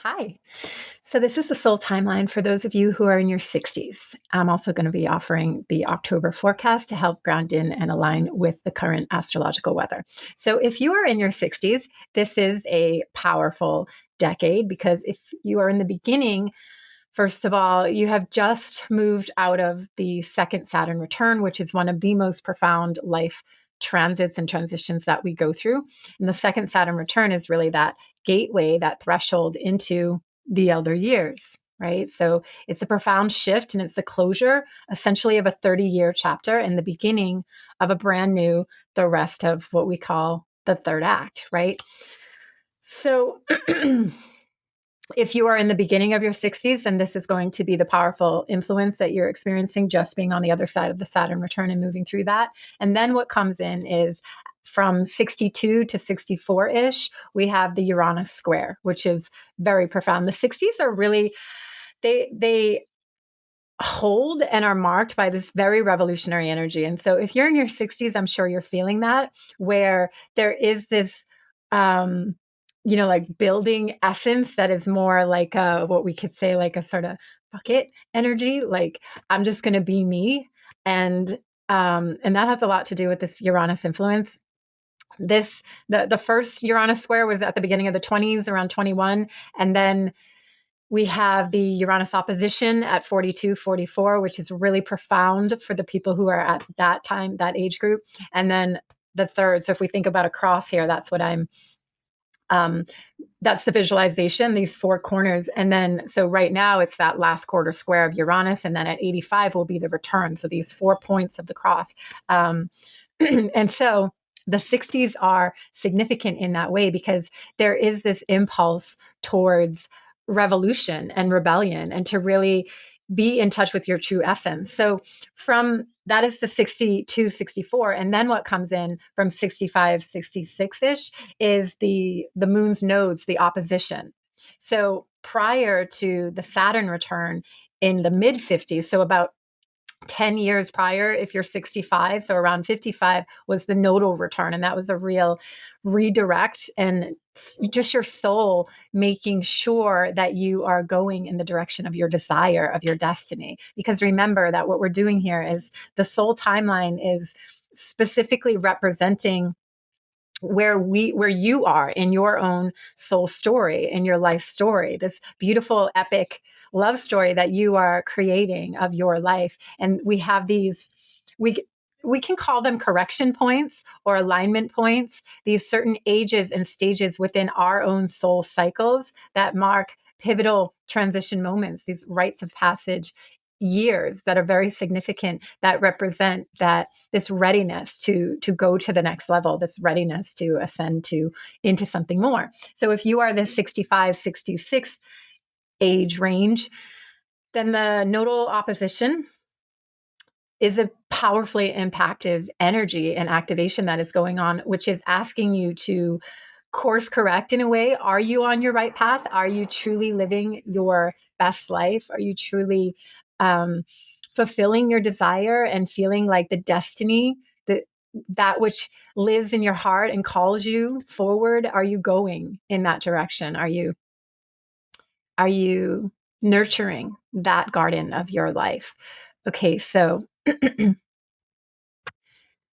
Hi. So, this is the soul timeline for those of you who are in your 60s. I'm also going to be offering the October forecast to help ground in and align with the current astrological weather. So, if you are in your 60s, this is a powerful decade because if you are in the beginning, first of all, you have just moved out of the second Saturn return, which is one of the most profound life transits and transitions that we go through. And the second Saturn return is really that gateway, that threshold into the elder years, right? So it's a profound shift and it's the closure essentially of a 30-year chapter and the beginning of a brand new, the rest of what we call the third act, right? So if you are in the beginning of your 60s, then this is going to be the powerful influence that you're experiencing just being on the other side of the Saturn return and moving through that. And then what comes in is from 62 to 64 ish, we have the Uranus square, which is very profound. The 60s are really, they hold and are marked by this very revolutionary energy. And so if you're in your 60s, I'm sure you're feeling that, where there is this like building essence that is more like what we could say like a sort of bucket energy, like I'm just going to be me. And that has a lot to do with this Uranus influence. The first Uranus square was at the beginning of the 20s, around 21, and then we have the Uranus opposition at 42, 44, which is really profound for the people who are at that time, that age group. And then the third, so if we think about a cross here, that's what that's the visualization, these four corners. And then, so right now it's that last quarter square of Uranus. And then at 85 will be the return. So these 4 points of the cross. And so the 60s are significant in that way because there is this impulse towards revolution and rebellion and to really be in touch with your true essence. So from that is the 62, 64. And then what comes in from 65, 66-ish is the moon's nodes, the opposition. So prior to the Saturn return in the mid 50s, so about 10 years prior, if you're 65, so around 55 was the nodal return. And that was a real redirect and just your soul making sure that you are going in the direction of your desire, of your destiny. Because remember that what we're doing here is the soul timeline is specifically representing where you are in your own soul story, in your life story, this beautiful epic love story that you are creating of your life. And we have these, we can call them correction points or alignment points, these certain ages and stages within our own soul cycles that mark pivotal transition moments, these rites of passage years that are very significant, that represent that this readiness to go to the next level, this readiness to ascend to into something more. So if you are this 65, 66 age range, then the nodal opposition is a powerfully impactive energy and activation that is going on, which is asking you to course correct in a way. Are you on your right path? Are you truly living your best life? Are you truly fulfilling your desire and feeling like the destiny that which lives in your heart and calls you forward? Are you going in that direction? Are you nurturing that garden of your life? Okay, so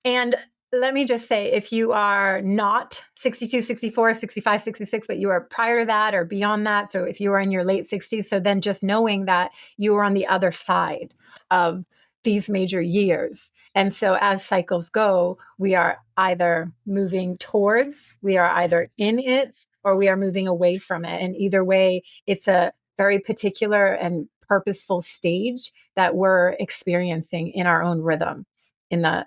and let me just say, if you are not 62, 64, 65, 66, but you are prior to that or beyond that, so if you are in your late 60s, so then just knowing that you are on the other side of these major years. And so as cycles go, we are either moving towards, we are either in it, or we are moving away from it. And either way, it's a very particular and purposeful stage that we're experiencing in our own rhythm, in the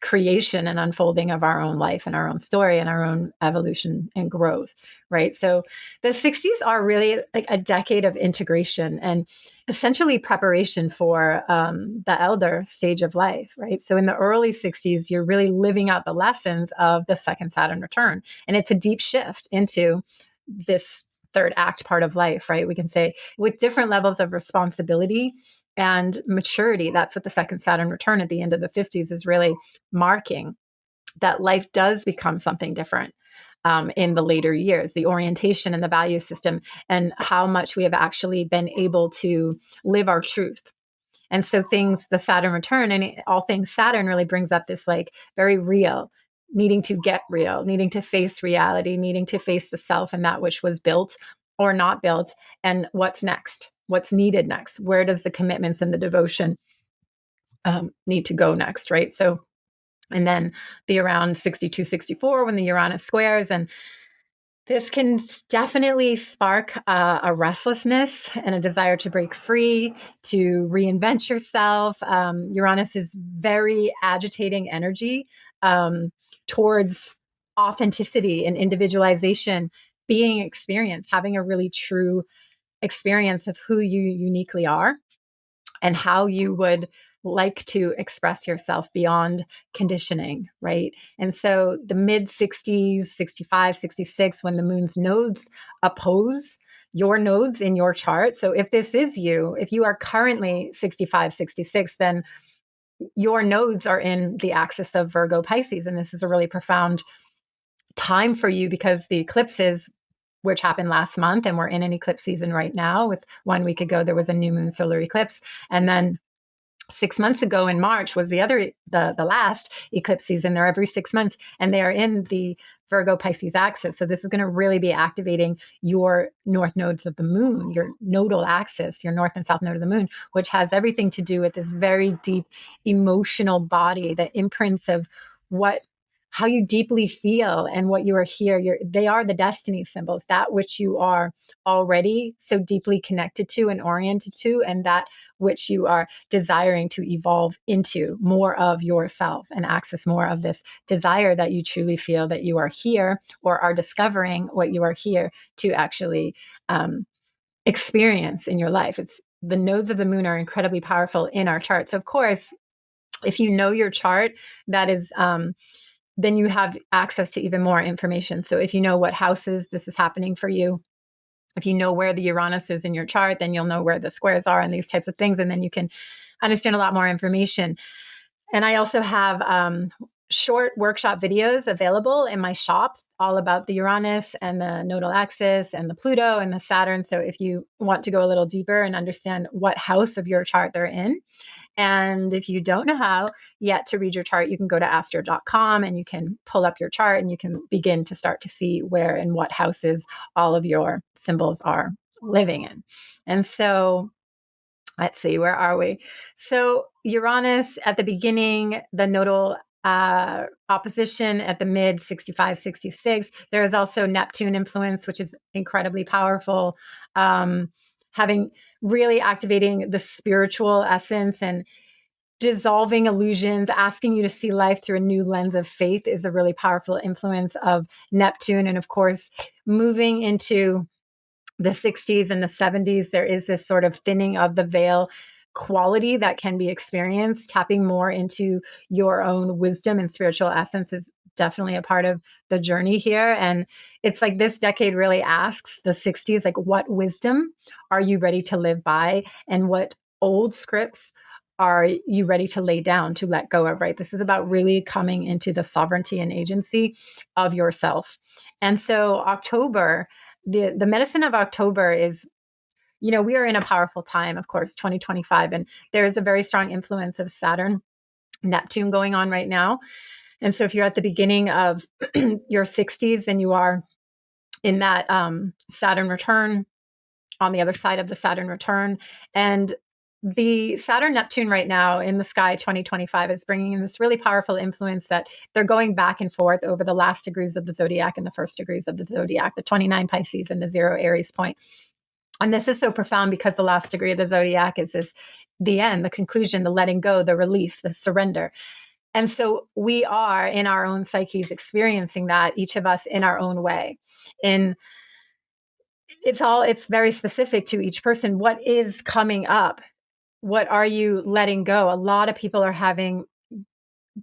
creation and unfolding of our own life and our own story and our own evolution and growth, right? So the 60s are really like a decade of integration and essentially preparation for the elder stage of life, right? So in the early 60s, you're really living out the lessons of the second Saturn return. And it's a deep shift into this third act part of life, right? We can say with different levels of responsibility and maturity. That's what the second Saturn return at the end of the 50s is really marking, that life does become something different. in the later years, the orientation and the value system, and how much we have actually been able to live our truth. And so things, the Saturn return and all things Saturn really brings up this like very real, needing to get real, needing to face reality, needing to face the self and that which was built or not built, and what's next, what's needed next, where does the commitments and the devotion need to go next, right? So, and then be around 62, 64 when the Uranus squares, and this can definitely spark a restlessness and a desire to break free, to reinvent yourself. Uranus is very agitating energy towards authenticity and individualization, being experienced, having a really true experience of who you uniquely are and how you would like to express yourself beyond conditioning, right? And so the mid 60s, 65, 66, when the moon's nodes oppose your nodes in your chart. So if this is you, if you are currently 65, 66, then your nodes are in the axis of Virgo Pisces. And this is a really profound time for you because the eclipses, which happened last month, and we're in an eclipse season right now. With 1 week ago, there was a new moon solar eclipse. And then 6 months ago in March was the last eclipse season. They're every 6 months, and they are in the Virgo Pisces axis. So this is going to really be activating your north nodes of the moon, your nodal axis, your north and south node of the moon, which has everything to do with this very deep emotional body, the imprints of how you deeply feel and what you are here. They are the destiny symbols, that which you are already so deeply connected to and oriented to, and that which you are desiring to evolve into more of yourself and access more of this desire that you truly feel that you are here, or are discovering what you are here to actually experience in your life. It's the nodes of the moon are incredibly powerful in our charts. Of course, if you know your chart, that is then you have access to even more information. So if you know what houses this is happening for you, if you know where the Uranus is in your chart, then you'll know where the squares are and these types of things. And then you can understand a lot more information. And I also have short workshop videos available in my shop all about the Uranus and the nodal axis and the Pluto and the Saturn. So if you want to go a little deeper and understand what house of your chart they're in, and if you don't know how yet to read your chart, you can go to astro.com and you can pull up your chart and you can begin to start to see where and what houses all of your symbols are living in. And so let's see, where are we? So Uranus at the beginning, the nodal opposition at the mid 65, 66. There is also Neptune influence, which is incredibly powerful. Having really activating the spiritual essence and dissolving illusions, asking you to see life through a new lens of faith is a really powerful influence of Neptune. And of course, moving into the 60s and the 70s, there is this sort of thinning of the veil quality that can be experienced. Tapping more into your own wisdom and spiritual essence is definitely a part of the journey here. And it's like this decade really asks the 60s, like, what wisdom are you ready to live by? And what old scripts are you ready to lay down, to let go of, right? This is about really coming into the sovereignty and agency of yourself. And so October, the medicine of October is, we are in a powerful time, of course, 2025, and there is a very strong influence of Saturn, Neptune going on right now. And so if you're at the beginning of your 60s and you are in that Saturn return, on the other side of the Saturn return, and the Saturn Neptune right now in the sky 2025 is bringing in this really powerful influence that they're going back and forth over the last degrees of the zodiac and the first degrees of the zodiac, the 29 Pisces and the 0 Aries point. And this is so profound because the last degree of the zodiac is the end, the conclusion, the letting go, the release, the surrender. And so we are in our own psyches experiencing that, each of us in our own way. It's very specific to each person. What is coming up? What are you letting go? A lot of people are having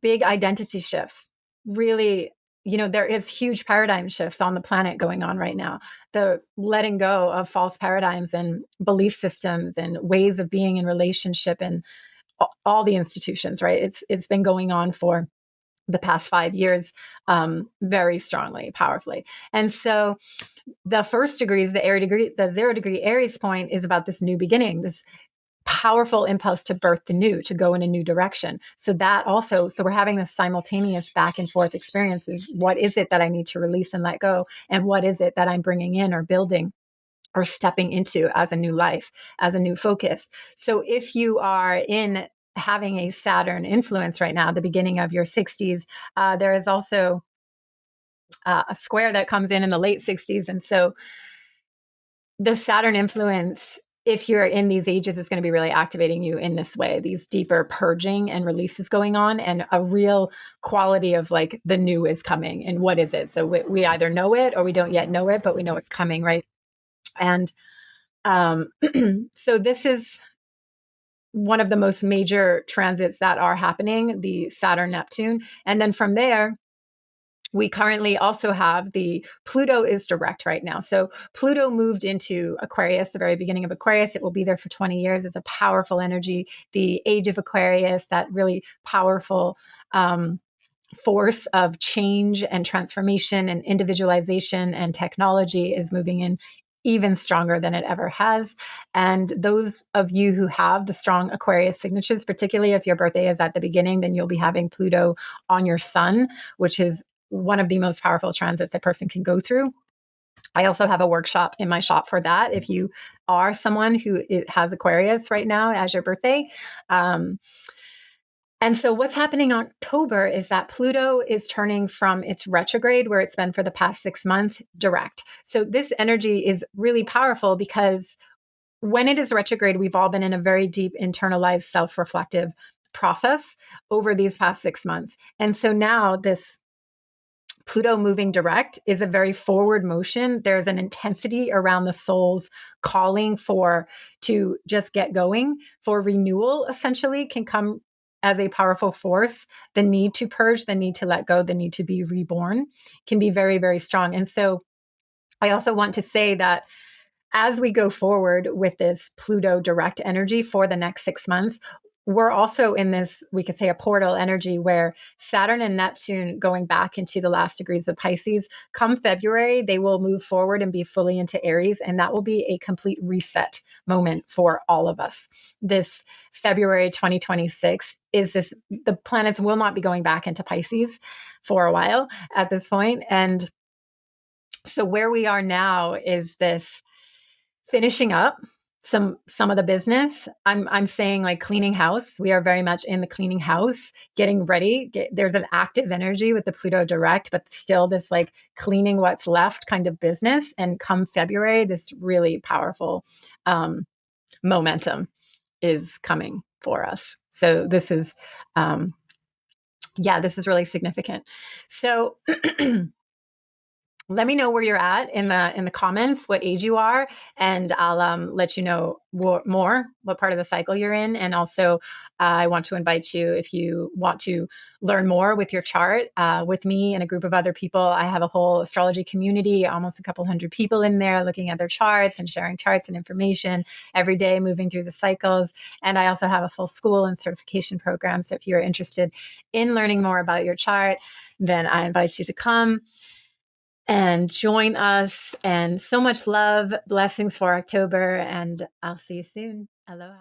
big identity shifts. Really, there is huge paradigm shifts on the planet going on right now. The letting go of false paradigms and belief systems and ways of being in relationship and all the institutions, right? It's been going on for the past 5 years, very strongly, powerfully. And so the first degree is the 0 degree Aries point is about this new beginning, this powerful impulse to birth the new, to go in a new direction. So that also, so we're having this simultaneous back and forth experiences. What is it that I need to release and let go? And what is it that I'm bringing in or building or stepping into as a new life, as a new focus? So if you are in having a Saturn influence right now, the beginning of your 60s, there is also a square that comes in the late 60s. And so the Saturn influence, if you're in these ages, is going to be really activating you in this way, these deeper purging and releases going on, and a real quality of like the new is coming. And what is it? So we either know it or we don't yet know it, but we know it's coming, right? And so this is one of the most major transits that are happening, the Saturn Neptune. And then from there, we currently also have the Pluto is direct right now. So Pluto moved into Aquarius, the very beginning of Aquarius. It will be there for 20 years. It's a powerful energy. The age of Aquarius, that really powerful force of change and transformation and individualization and technology, is moving in even stronger than it ever has. And those of you who have the strong Aquarius signatures, particularly if your birthday is at the beginning, then you'll be having Pluto on your sun, which is one of the most powerful transits a person can go through. I also have a workshop in my shop for that. If you are someone who has Aquarius right now as your birthday, and so what's happening in October is that Pluto is turning from its retrograde, where it's been for the past 6 months, direct. So this energy is really powerful because when it is retrograde, we've all been in a very deep internalized self-reflective process over these past 6 months. And so now this Pluto moving direct is a very forward motion. There's an intensity around the soul's calling for to just get going, for renewal, essentially, can come as a powerful force. The need to purge, the need to let go, the need to be reborn can be very, very strong. And so I also want to say that as we go forward with this Pluto direct energy for the next 6 months, we're also in this, we could say, a portal energy where Saturn and Neptune going back into the last degrees of Pisces. Come February, they will move forward and be fully into Aries. And that will be a complete reset moment for all of us. This February 2026 is this, the planets will not be going back into Pisces for a while at this point. And so where we are now is this finishing up some of the business. I'm saying like cleaning house. We are very much in the cleaning house, getting ready. There's an active energy with the Pluto direct, but still this like cleaning what's left kind of business. And come February, this really powerful momentum is coming for us. So this is, this is really significant. So let me know where you're at in the comments, what age you are, and I'll let you know more what part of the cycle you're in. And also, I want to invite you, if you want to learn more with your chart, with me and a group of other people. I have a whole astrology community, almost a couple hundred people in there, looking at their charts and sharing charts and information every day, moving through the cycles. And I also have a full school and certification program. So if you're interested in learning more about your chart, then I invite you to come and join us. And so much love, blessings for October, and I'll see you soon. Aloha.